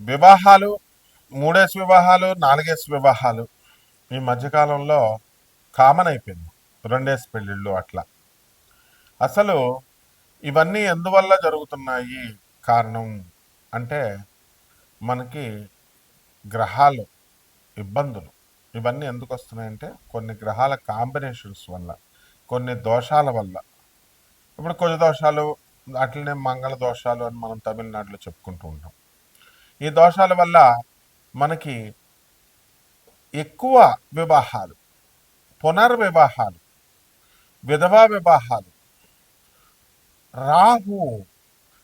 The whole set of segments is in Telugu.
వివాహాలు, మూడేసి వివాహాలు, నాలుగేసి వివాహాలు ఈ మధ్యకాలంలో కామన్ అయిపోయింది. రెండేసి పెళ్ళిళ్ళు అట్లా. అసలు ఇవన్నీ ఎందువల్ల జరుగుతున్నాయి కారణం అంటే మనకి గ్రహాలు ఇబ్బందులు. ఇవన్నీ ఎందుకు వస్తున్నాయంటే కొన్ని గ్రహాల కాంబినేషన్స్ వల్ల, కొన్ని దోషాల వల్ల. ఇప్పుడు కొన్ని దోషాలు, అట్లనే మంగళ దోషాలు అని మనం తమిళనాడులో చెప్పుకుంటూ ఉంటాం. ఈ దోషాల వల్ల మనకి ఎక్కువ వివాహాలు, పునర్వివాహాలు, విధవా వివాహాలు, రాహు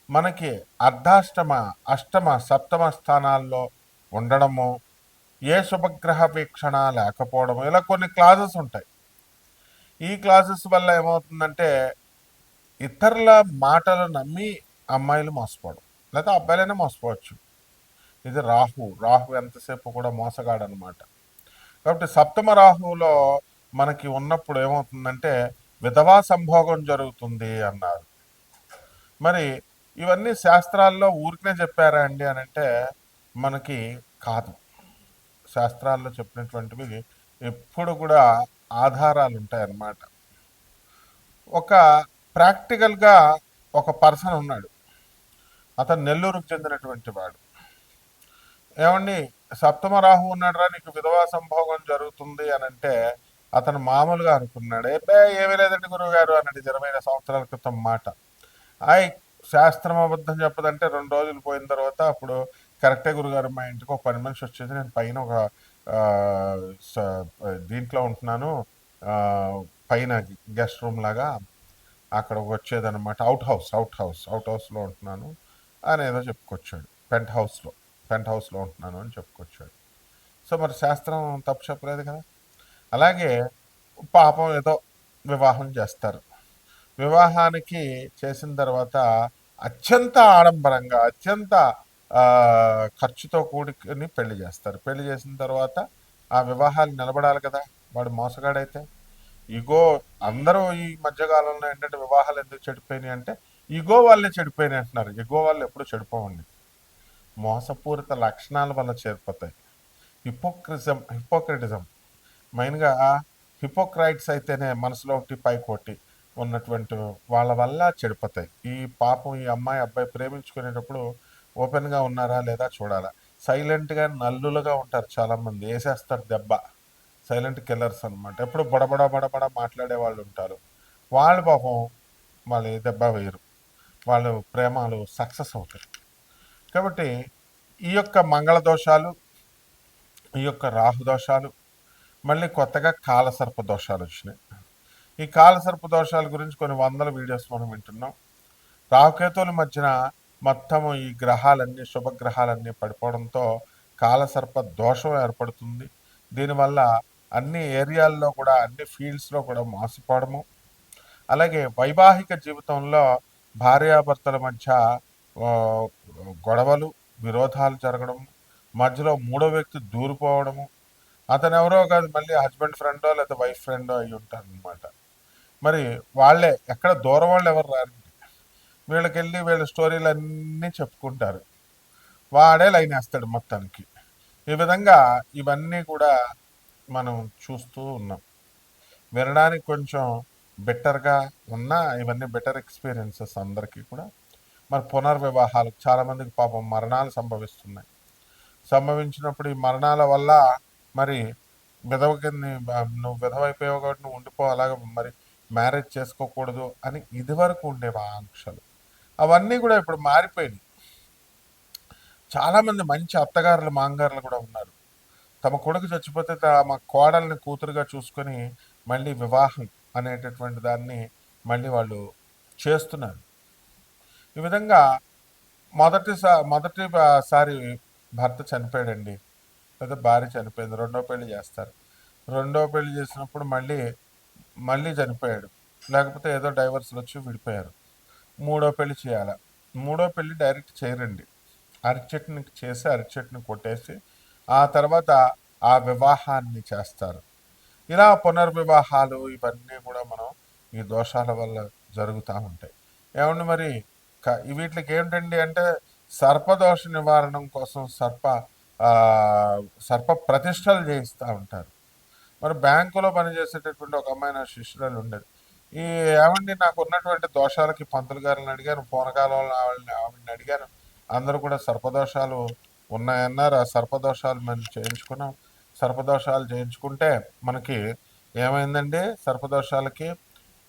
మనకి అర్ధాష్టమ, అష్టమ, సప్తమ స్థానాల్లో ఉండడము, ఏ శుభగ్రహ వీక్షణ లేకపోవడము, ఇలా కొన్ని క్లాజెస్ ఉంటాయి. ఈ క్లాజెస్ వల్ల ఏమవుతుందంటే ఇతరుల మాటలు నమ్మి అమ్మాయిలు మోసపోవడం, లేదా అబ్బాయిలైనా మోసపోవచ్చు. ఇది రాహు. రాహు ఎంతసేపు కూడా మోసగాడు అనమాట. కాబట్టి సప్తమ రాహువులో మనకి ఉన్నప్పుడు ఏమవుతుందంటే విధవా సంభోగం జరుగుతుంది అన్నారు. మరి ఇవన్నీ శాస్త్రాల్లో ఊరికనే చెప్పారా అండి అని అంటే మనకి కాదు. శాస్త్రాల్లో చెప్పినటువంటివి ఎప్పుడు కూడా ఆధారాలు ఉంటాయన్నమాట. ఒక ప్రాక్టికల్గా ఒక పర్సన్ ఉన్నాడు. అతను నెల్లూరుకు చెందినటువంటి వాడు. ఏమండి, సప్తమ రాహు ఉన్నాడురా, నీకు విధవా సంభోగం జరుగుతుంది అని అంటే అతను మామూలుగా అనుకున్నాడు. ఏమీ లేదండి గురువు గారు అన్నది 25 సంవత్సరాల క్రితం మాట. ఆయ్, శాస్త్రం అబద్ధం చెప్పదంటే 2 రోజులు పోయిన తర్వాత అప్పుడు కరెక్టే గురుగారు, మా ఇంటికి ఒక పని మనిషి వచ్చేది, నేను పైన ఒక ఆ, దీంట్లో ఉంటున్నాను, ఆ, పైన గెస్ట్ రూమ్ లాగా అక్కడ వచ్చేదన్నమాట. అవుట్ హౌస్లో ఉంటున్నాను అని ఏదో చెప్పుకొచ్చాడు. పెంట్ హౌస్లో ఉంటున్నాను అని చెప్పుకొచ్చాడు. సో మరి శాస్త్రం తప్పు చెప్పలేదు కదా. అలాగే పాపం ఏదో వివాహం చేస్తారు. వివాహానికి చేసిన తర్వాత అత్యంత ఆడంబరంగా, అత్యంత ఆ, ఖర్చుతో కూడుకుని పెళ్లి చేస్తారు. పెళ్లి చేసిన తర్వాత ఆ వివాహాలు నిలబడాలి కదా. వాడు మోసగాడైతే ఇగో, అందరూ ఈ మధ్యకాలంలో ఏంటంటే వివాహాలు ఎందుకు చెడిపోయినాయి అంటే ఇగో వాళ్ళే చెడిపోయినాయి అంటున్నారు. ఇగో వాళ్ళు ఎప్పుడు చెడిపోవండి. మోసపూరిత లక్షణాల వల్ల చేరిపోతాయి. హిపోక్రటిజం మెయిన్గా. హిపోక్రైట్స్ అయితేనే మనసులో ఒకటి పైకోటి ఉన్నటువంటి వాళ్ళ వల్ల చెడిపోతాయి. ఈ పాపం ఈ అమ్మాయి అబ్బాయి ప్రేమించుకునేటప్పుడు ఓపెన్గా ఉన్నారా లేదా చూడాలా. సైలెంట్గా నల్లులుగా ఉంటారు చాలామంది, వేసేస్తారు దెబ్బ. సైలెంట్ కిల్లర్స్ అనమాట. ఎప్పుడు బడబడ బడబడ మాట్లాడే వాళ్ళు ఉంటారు. వాళ్ళు పాపం వాళ్ళు దెబ్బ వేయరు, వాళ్ళు ప్రేమాలు సక్సెస్ అవుతాయి. కాబట్టి ఈ యొక్క మంగళ దోషాలు, ఈ యొక్క రాహు దోషాలు, మళ్ళీ కొత్తగా కాలసర్ప దోషాలు వచ్చినాయి. ఈ కాలసర్ప దోషాల గురించి కొన్ని వందల వీడియోస్ మనం వింటున్నాం. రాహుకేతువుల మధ్యన మొత్తము ఈ గ్రహాలన్నీ, శుభగ్రహాలన్నీ పడిపోవడంతో కాలసర్ప దోషం ఏర్పడుతుంది. దీనివల్ల అన్ని ఏరియాల్లో కూడా, అన్ని ఫీల్డ్స్లో కూడా మోసపోవడము, అలాగే వైవాహిక జీవితంలో భార్యాభర్తల మధ్య గొడవలు, విరోధాలు జరగడం, మధ్యలో మూడో వ్యక్తి దూరిపోవడము. అతను ఎవరో కాదు, మళ్ళీ హస్బెండ్ ఫ్రెండో లేదా వైఫ్ ఫ్రెండో అయి ఉంటారు అనమాట. మరి వాళ్ళే, ఎక్కడ దూరం వాళ్ళు ఎవరు రారండి. వీళ్ళకెళ్ళి వీళ్ళ స్టోరీలు అన్నీ చెప్పుకుంటారు. వాడే లైన్ వేస్తాడు మొత్తానికి. ఈ విధంగా ఇవన్నీ కూడా మనం చూస్తూ ఉన్నాం. వినడానికి కొంచెం బెటర్గా ఉన్న ఇవన్నీ బెటర్ ఎక్స్పీరియన్సెస్ అందరికీ కూడా. మరి పునర్వివాహాలు చాలామందికి పాపం మరణాలు సంభవిస్తున్నాయి. సంభవించినప్పుడు ఈ మరణాల వల్ల మరి విధవకి నువ్వు విధవైపోయావు కాబట్టి నువ్వు ఉండిపో, అలాగ మరి మ్యారేజ్ చేసుకోకూడదు అని ఇదివరకు ఉండేవి ఆంక్షలు. అవన్నీ కూడా ఇప్పుడు మారిపోయినాయి. చాలామంది మంచి అత్తగారులు, మాంగారులు కూడా ఉన్నారు. తమ కొడుకు చచ్చిపోతే తమ కోడల్ని కూతురుగా చూసుకొని మళ్ళీ వివాహం అనేటటువంటి దాన్ని మళ్ళీ వాళ్ళు చేస్తున్నారు. ఈ విధంగా మొదటిసారి భర్త చనిపోయాడండి, లేదా భార్య చనిపోయింది, రెండో పెళ్లి చేస్తారు. రెండో పెళ్లి చేసినప్పుడు మళ్ళీ మళ్ళీ చనిపోయాడు, లేకపోతే ఏదో డైవర్స్లు వచ్చి విడిపోయారు. మూడో పెళ్లి చేయాలి. మూడో పెళ్లి డైరెక్ట్ చేయరండి. అరటి చెట్టుని చేసి అరటి చెట్టుని కొట్టేసి ఆ తర్వాత ఆ వివాహాన్ని చేస్తారు. ఇలా పునర్వివాహాలు ఇవన్నీ కూడా మనం ఈ దోషాల వల్ల జరుగుతూ ఉంటాయి. ఏమండి మరి వీటికి ఏమిటండి అంటే సర్పదోష నివారణం కోసం ఆ, సర్ప ప్రతిష్టలు చేయిస్తూ ఉంటారు. మరి బ్యాంకులో పనిచేసేటటువంటి ఒక అమ్మాయి నా శిష్యురాలు ఉండేది. ఈ ఏమండి నాకు ఉన్నటువంటి దోషాలకి పంతులు గారిని అడిగాను, పూనకాలంలో ఆవిడని అడిగాను. అందరూ కూడా సర్పదోషాలు ఉన్నాయన్నారు. ఆ సర్పదోషాలు మేము చేయించుకున్నాం. సర్పదోషాలు చేయించుకుంటే మనకి ఏమైందండి? సర్పదోషాలకి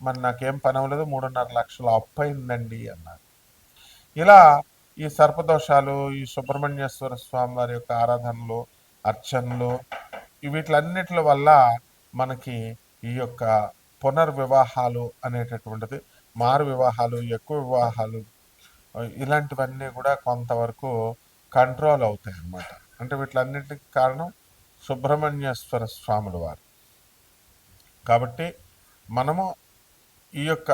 మరి నాకేం పని అవ్వలేదు, 3.5 లక్షలు అప్పు అయిందండి అన్నారు. ఇలా ఈ సర్పదోషాలు, ఈ సుబ్రహ్మణ్యేశ్వర స్వామి వారి యొక్క ఆరాధనలు, అర్చనలు, వీటిలన్నిటి వల్ల మనకి ఈ యొక్క పునర్వివాహాలు అనేటటువంటిది, మారు వివాహాలు, ఎక్కువ వివాహాలు, ఇలాంటివన్నీ కూడా కొంతవరకు కంట్రోల్ అవుతాయి అన్నమాట. అంటే వీటిలన్నిటికి కారణం సుబ్రహ్మణ్యేశ్వర స్వాముల వారు. కాబట్టి మనము ఈ యొక్క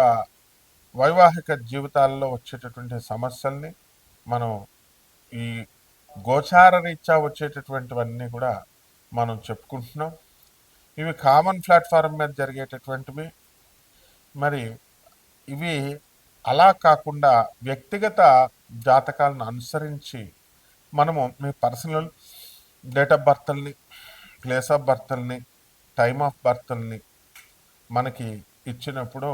వైవాహిక జీవితాల్లో వచ్చేటటువంటి సమస్యల్ని మనం ఈ గోచార రీత్యా వచ్చేటటువంటివన్నీ కూడా మనం చెప్పుకుంటున్నాం. ఇవి కామన్ ప్లాట్ఫారం మీద జరిగేటటువంటివి. మరి ఇవి అలా కాకుండా వ్యక్తిగత జాతకాలను అనుసరించి మనము మీ పర్సనల్ డేట్ ఆఫ్ బర్త్ని, ప్లేస్ ఆఫ్ బర్త్ని, టైమ్ ఆఫ్ బర్త్ని మనకి ఇచ్చినప్పుడు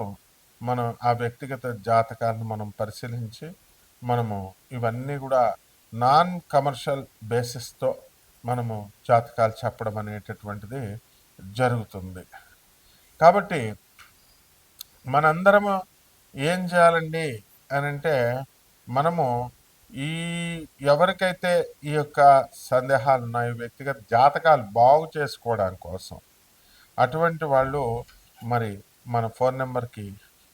మనం ఆ వ్యక్తిగత జాతకాలను మనం పరిశీలించి మనము ఇవన్నీ కూడా నాన్ కమర్షియల్ బేసిస్తో మనము జాతకాలు చెప్పడం అనేటటువంటిది జరుగుతుంది. కాబట్టి మనందరము ఏం చేయాలండి అని అంటే, మనము ఈ ఎవరికైతే ఈ యొక్క సందేహాలు ఉన్నాయో, వ్యక్తిగత జాతకాలు బాగు చేసుకోవడానికి కోసం, అటువంటి వాళ్ళు మరి మన ఫోన్ నెంబర్కి,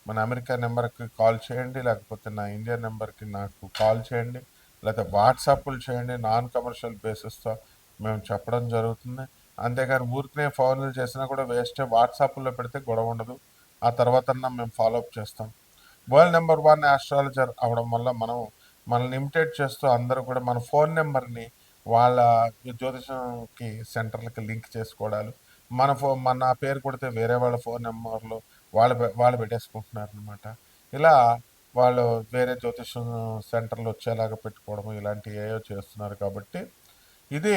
మన అమెరికా నెంబర్కి కాల్ చేయండి, లేకపోతే నా ఇండియా నెంబర్కి నాకు కాల్ చేయండి, లేకపోతే వాట్సాప్లు చేయండి. నాన్ కమర్షియల్ బేసిస్తో మేము చెప్పడం జరుగుతుంది. అంతేగాని ఊరికనే ఫోన్లు చేసినా కూడా వేస్టే. వాట్సాప్లో పెడితే గొడవ ఉండదు, ఆ తర్వాత మేము ఫాలోఅప్ చేస్తాం. వరల్డ్ నెంబర్ 1 ఆస్ట్రాలజర్ అవడం వల్ల మనం మనల్ని ఇమిటేట్ చేస్తూ అందరూ కూడా మన ఫోన్ నెంబర్ని వాళ్ళ జ్యోతిషంకి సెంటర్లకి లింక్ చేసుకోవడాలు, మన పేరు కొడితే వేరే వాళ్ళ ఫోన్ నెంబర్లు వాళ్ళు పెట్టేసుకుంటున్నారు అనమాట. ఇలా వాళ్ళు వేరే జ్యోతిషం సెంటర్లు వచ్చేలాగా పెట్టుకోవడం, ఇలాంటివి ఏవో చేస్తున్నారు. కాబట్టి ఇది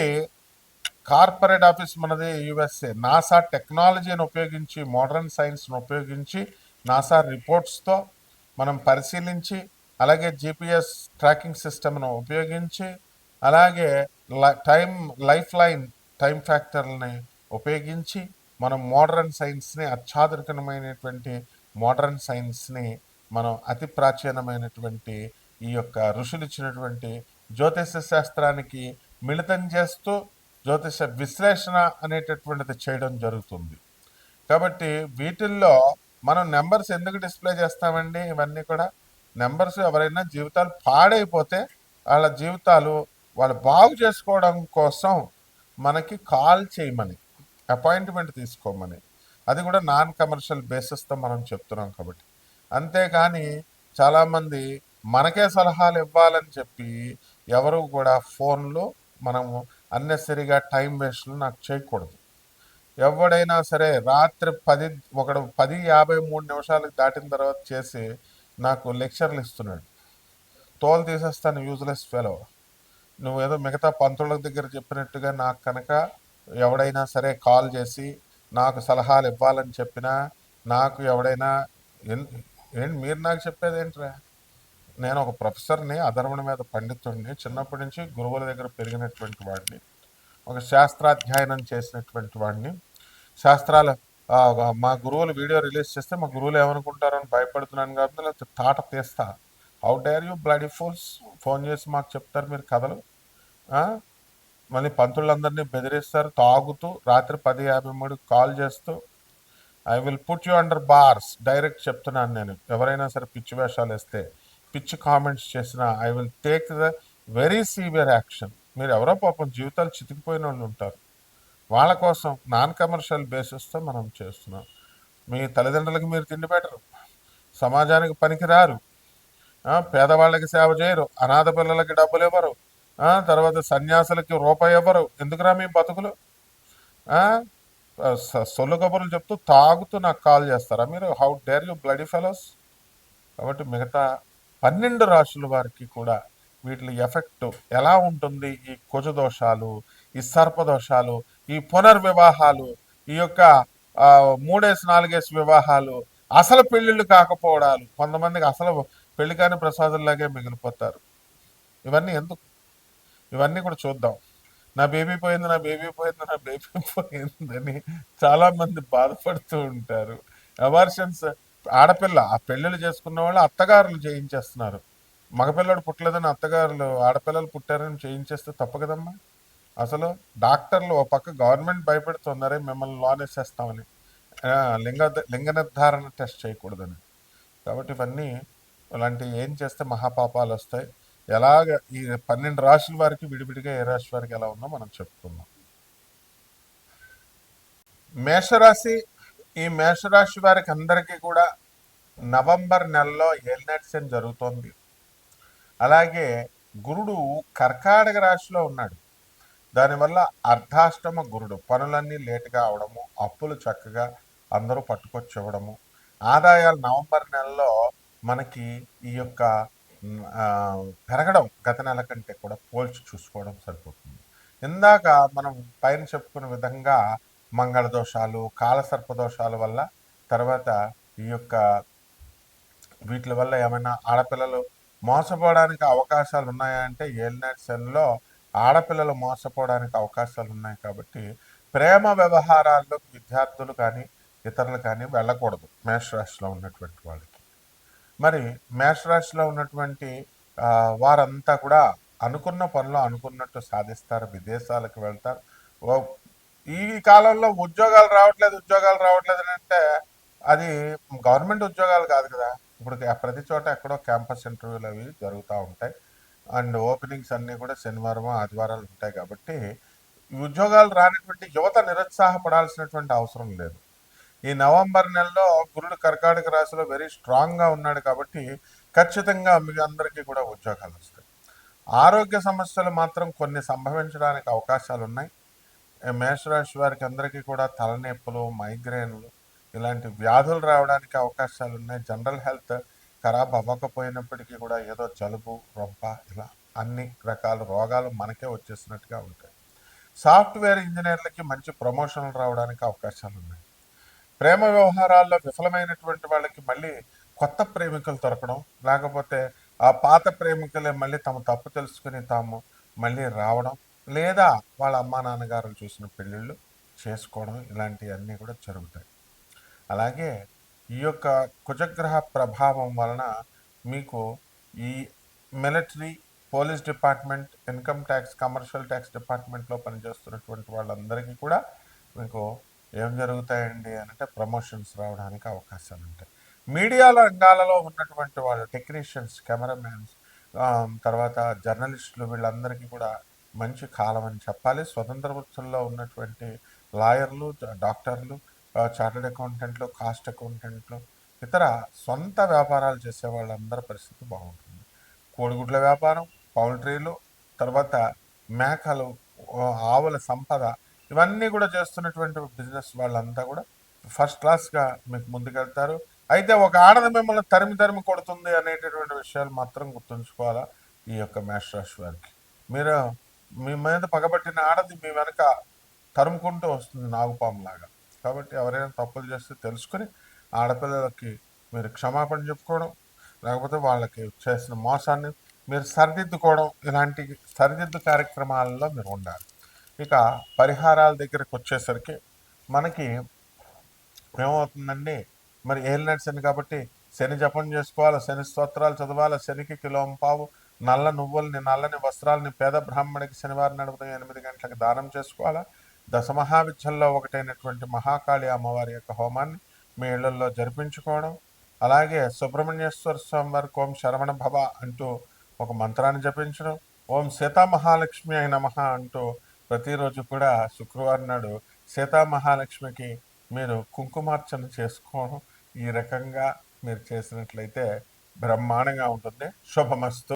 కార్పొరేట్ ఆఫీస్ మనది యుఎస్ఏ. నాసా టెక్నాలజీని ఉపయోగించి, మోడర్న్ సైన్స్ను ఉపయోగించి, నాసా రిపోర్ట్స్తో మనం పరిశీలించి, అలాగే జిపిఎస్ ట్రాకింగ్ సిస్టమ్ను ఉపయోగించి, అలాగే లైఫ్ లైన్ టైం ఫ్యాక్టర్ని ఉపయోగించి మనం మోడర్న్ సైన్స్ని, అత్యాధునికమైనటువంటి మోడర్న్ సైన్స్ని మనం అతి ప్రాచీనమైనటువంటి ఈ యొక్క ఋషులు ఇచ్చినటువంటి జ్యోతిష శాస్త్రానికి మిళితం చేస్తూ జ్యోతిష విశ్లేషణ అనేటటువంటిది చేయడం జరుగుతుంది. కాబట్టి వీటిల్లో మనం నెంబర్స్ ఎందుకు డిస్ప్లే చేస్తామండి? ఇవన్నీ కూడా నెంబర్స్, ఎవరైనా జీవితాలు పాడైపోతే వాళ్ళ జీవితాలు వాళ్ళు బాగు చేసుకోవడం కోసం మనకి కాల్ చేయమని, అపాయింట్మెంట్ తీసుకోమని, అది కూడా నాన్ కమర్షియల్ బేసిస్తో మనం చెప్తున్నాం. కాబట్టి అంతేకాని చాలామంది మనకే సలహాలు ఇవ్వాలని చెప్పి ఎవరు కూడా ఫోన్లో మనము అన్నెసరిగా టైం వేస్ట్లు నాకు చేయకూడదు. ఎవడైనా సరే రాత్రి 10:53 దాటిన తర్వాత చేసి నాకు లెక్చర్లు ఇస్తున్నాడు. తోలు తీసేస్తాను, యూజ్లెస్ ఫెలో. నువ్వేదో మిగతా పంతుల దగ్గర చెప్పినట్టుగా నాకు కనుక ఎవడైనా సరే కాల్ చేసి నాకు సలహాలు ఇవ్వాలని చెప్పినా, నాకు ఎవడైనా ఏంటి మీరు నాకు చెప్పేది ఏంట్రా? నేను ఒక ప్రొఫెసర్ని, అధర్వణ మీద పండితుడిని, చిన్నప్పటి నుంచి గురువుల దగ్గర పెరిగినటువంటి వాడిని, ఒక శాస్త్రాధ్యయనం చేసినటువంటి వాడిని. శాస్త్రాలు మా గురువులు వీడియో రిలీజ్ చేస్తే మా గురువులు ఏమనుకుంటారని భయపడుతున్నాను కాబట్టి లేకపోతే తాట తీస్తా. How dare you bloody fools, phone చేసి మాకు చెప్తారు మీరు కథలు. మళ్ళీ పంతులందరినీ బెదిరిస్తారు తాగుతూ, రాత్రి 10:53 కాల్ చేస్తూ. I will put you under bars, direct చెప్తున్నాను నేను. ఎవరైనా సరే పిచ్చి వేషాలు వేస్తే, పిచ్చి కామెంట్స్ చేసినా I will take the very severe action. మీరు ఎవరో పాపం జీవితాలు చితికిపోయిన వాళ్ళు ఉంటారు, వాళ్ళ కోసం నాన్ కమర్షియల్ బేసిస్తో మనం చేస్తున్నాం. మీ తల్లిదండ్రులకి మీరు తిండి పెట్టరు, సమాజానికి పనికిరారు, పేదవాళ్ళకి సేవ చేయరు, అనాథ పిల్లలకి డబ్బులు ఇవ్వరు, తర్వాత సన్యాసులకి రూపాయి ఇవ్వరు. ఎందుకురా మీ బతుకులు? సొల్లు కబుర్లు చెప్తూ తాగుతూ నాకు కాల్ చేస్తారా మీరు? How dare you bloody fellows. కాబట్టి మిగతా 12 రాశుల వారికి కూడా వీటి ఎఫెక్ట్ ఎలా ఉంటుంది, ఈ కుజ దోషాలు, ఈ సర్పదోషాలు, ఈ పునర్వివాహాలు, ఈ యొక్క మూడేసి నాలుగేసి వివాహాలు, అసలు పెళ్ళిళ్ళు కాకపోవడాలు, కొంతమందికి అసలు పెళ్లి కాని ప్రసాదుల్లాగే మిగిలిపోతారు. ఇవన్నీ ఎందుకు, ఇవన్నీ కూడా చూద్దాం. నా బేబీ పోయింది, నా బేబీ పోయింది, నా బేబీ పోయిందని చాలా మంది బాధపడుతూ ఉంటారు. అబార్షన్స్, ఆడపిల్ల ఆ పెళ్ళిళ్ళు చేసుకున్న వాళ్ళు అత్తగారులు చేయించేస్తున్నారు. మగపిల్లడు పుట్టలేదని అత్తగారులు ఆడపిల్లలు పుట్టారని చేయించేస్తే తప్పు కదమ్మా. అసలు డాక్టర్లు ఓ పక్క గవర్నమెంట్ భయపెడుతున్నారే మిమ్మల్ని లోన్ వేసేస్తామని, లింగ లింగ నిర్ధారణ టెస్ట్ చేయకూడదని. కాబట్టి ఇవన్నీ ఇలాంటివి ఏం చేస్తే మహాపాపాలు వస్తాయి. ఎలాగ ఈ 12 రాశుల వారికి విడివిడిగా ఏ రాశి వారికి ఎలా ఉందో మనం చెప్పుకుందాం. మేషరాశి, ఈ మేషరాశి వారికి అందరికీ కూడా నవంబర్ నెలలో ఏలినాటి శని జరుగుతోంది. అలాగే గురుడు కర్కాటక రాశిలో ఉన్నాడు. దానివల్ల అర్ధాష్టమ గురుడు, పనులన్నీ లేటుగా అవడము, అప్పులు చక్కగా అందరూ పట్టుకొచ్చి ఇవ్వడము, ఆదాయాలు నవంబర్ నెలలో మనకి ఈ యొక్క పెరగడం గత నెల కంటే కూడా పోల్చి చూసుకోవడం సరిపోతుంది. ఇందాక మనం పైన చెప్పుకున్న విధంగా మంగళ దోషాలు, కాలసర్ప దోషాల వల్ల, తర్వాత ఈ యొక్క వీటి వల్ల ఏమైనా ఆడపిల్లలు మోసపోవడానికి అవకాశాలు ఉన్నాయా అంటే ఏలినాటి శనిలో ఆడపిల్లలు మోసపోవడానికి అవకాశాలు ఉన్నాయి. కాబట్టి ప్రేమ వ్యవహారాల్లో విద్యార్థులు కానీ ఇతరులు కానీ వెళ్ళకూడదు మేషరాశిలో ఉన్నటువంటి వాళ్ళకి. మరి మేషరాశిలో ఉన్నటువంటి వారంతా కూడా అనుకున్న పనులు అనుకున్నట్టు సాధిస్తారు, విదేశాలకు వెళ్తారు. ఈ కాలంలో ఉద్యోగాలు రావట్లేదు అంటే అది గవర్నమెంట్ ఉద్యోగాలు కాదు కదా. ఇప్పుడు ప్రతి చోట ఎక్కడో క్యాంపస్ ఇంటర్వ్యూలు అవి జరుగుతూ ఉంటాయి. అండ్ ఓపెనింగ్స్ అన్నీ కూడా శనివారం ఆదివారాలు ఉంటాయి. కాబట్టి ఉద్యోగాలు రానటువంటి యువత నిరుత్సాహపడాల్సినటువంటి అవసరం లేదు. ఈ నవంబర్ నెలలో గురుడు కర్కాటక రాశిలో వెరీ స్ట్రాంగ్గా ఉన్నాడు. కాబట్టి ఖచ్చితంగా మీ అందరికీ కూడా ఉద్యోగాలు వస్తాయి. ఆరోగ్య సమస్యలు మాత్రం కొన్ని సంభవించడానికి అవకాశాలు ఉన్నాయి. మేషరాశి వారికి అందరికీ కూడా తలనొప్పులు, మైగ్రేన్లు ఇలాంటి వ్యాధులు రావడానికి అవకాశాలు ఉన్నాయి. జనరల్ హెల్త్ ఖరాబ్ అవ్వకపోయినప్పటికీ కూడా ఏదో జలుబు, రొంప ఇలా అన్ని రకాల రోగాలు మనకే వచ్చేసినట్టుగా ఉంటాయి. సాఫ్ట్వేర్ ఇంజనీర్లకి మంచి ప్రమోషన్లు రావడానికి అవకాశాలు ఉన్నాయి. ప్రేమ వ్యవహారాల్లో విఫలమైనటువంటి వాళ్ళకి మళ్ళీ కొత్త ప్రేమికులు దొరకడం, లేకపోతే ఆ పాత ప్రేమికులే మళ్ళీ తమ తప్పు తెలుసుకుని తాము మళ్ళీ రావడం, లేదా వాళ్ళ అమ్మా నాన్నగారులు చూసిన పెళ్ళిళ్ళు చేసుకోవడం, ఇలాంటివన్నీ కూడా జరుగుతాయి. అలాగే ఈ యొక్క కుజగ్రహ ప్రభావం వలన మీకు ఈ military, police department, income tax, commercial tax డిపార్ట్మెంట్లో పనిచేస్తున్నటువంటి వాళ్ళందరికీ కూడా మీకు ఏం జరుగుతాయండి అంటే ప్రమోషన్స్ రావడానికి అవకాశాలు ఉంటాయి. మీడియా రంగాలలో ఉన్నటువంటి వాళ్ళు, టెక్నీషియన్స్, కెమెరామ్యాన్స్, తర్వాత జర్నలిస్టులు, వీళ్ళందరికీ కూడా మంచి కాలం అని చెప్పాలి. స్వతంత్ర వృత్తుల్లో ఉన్నటువంటి లాయర్లు, డాక్టర్లు, చార్టెడ్ అకౌంటెంట్లు, కాస్ట్ అకౌంటెంట్లు, ఇతర సొంత వ్యాపారాలు చేసే వాళ్ళందరి పరిస్థితి బాగుంటుంది. కోడిగుడ్ల వ్యాపారం, పౌల్ట్రీలు, తర్వాత మేకలు, ఆవుల సంపద, ఇవన్నీ కూడా చేస్తున్నటువంటి బిజినెస్ వాళ్ళంతా కూడా ఫస్ట్ క్లాస్గా మీకు ముందుకెళ్తారు. అయితే ఒక ఆడది మిమ్మల్ని తరిమి కొడుతుంది అనేటటువంటి విషయాలు మాత్రం గుర్తుంచుకోవాలా ఈ యొక్క మేషరాశి వారికి. మీరు మీ మీద పగబట్టిన ఆడది మీ వెనక తరుముకుంటూ వస్తుంది నాగుపాములాగా. కాబట్టి ఎవరైనా తప్పులు చేస్తే తెలుసుకుని ఆడపిల్లలకి మీరు క్షమాపణ చెప్పుకోవడం, లేకపోతే వాళ్ళకి చేసిన మోసాన్ని మీరు సరిదిద్దుకోవడం, ఇలాంటి సరిదిద్దు కార్యక్రమాలలో మీరు ఉండాలి. ఇక పరిహారాల దగ్గరికి వచ్చేసరికి మనకి ఏమవుతుందండి, మరి ఏలినాటి శని కాబట్టి శని జపం చేసుకోవాలి, శని స్తోత్రాలు చదవాలి, శనికి కిలోంపావు నల్ల నువ్వుల్ని, నల్లని వస్త్రాలని పేద బ్రాహ్మణికి శనివారం నడుపున 8 గంటలకు దానం చేసుకోవాలా. దశమహావిద్యల్లో ఒకటైనటువంటి మహాకాళి అమ్మవారి యొక్క హోమాన్ని మీ ఇళ్లలో జరిపించుకోవడం, అలాగే సుబ్రహ్మణ్యేశ్వర స్వామి వారికి ఓం శరవణ భవ అంటూ ఒక మంత్రాన్ని జపించడం, ఓం సీతామహాలక్ష్మి అయిన నమః అంటూ ప్రతిరోజు కూడా శుక్రవారం నాడు సీతామహాలక్ష్మికి మీరు కుంకుమార్చన చేసుకోవడం, ఈ రకంగా మీరు చేసినట్లయితే బ్రహ్మాండంగా ఉంటుంది. శుభమస్తు.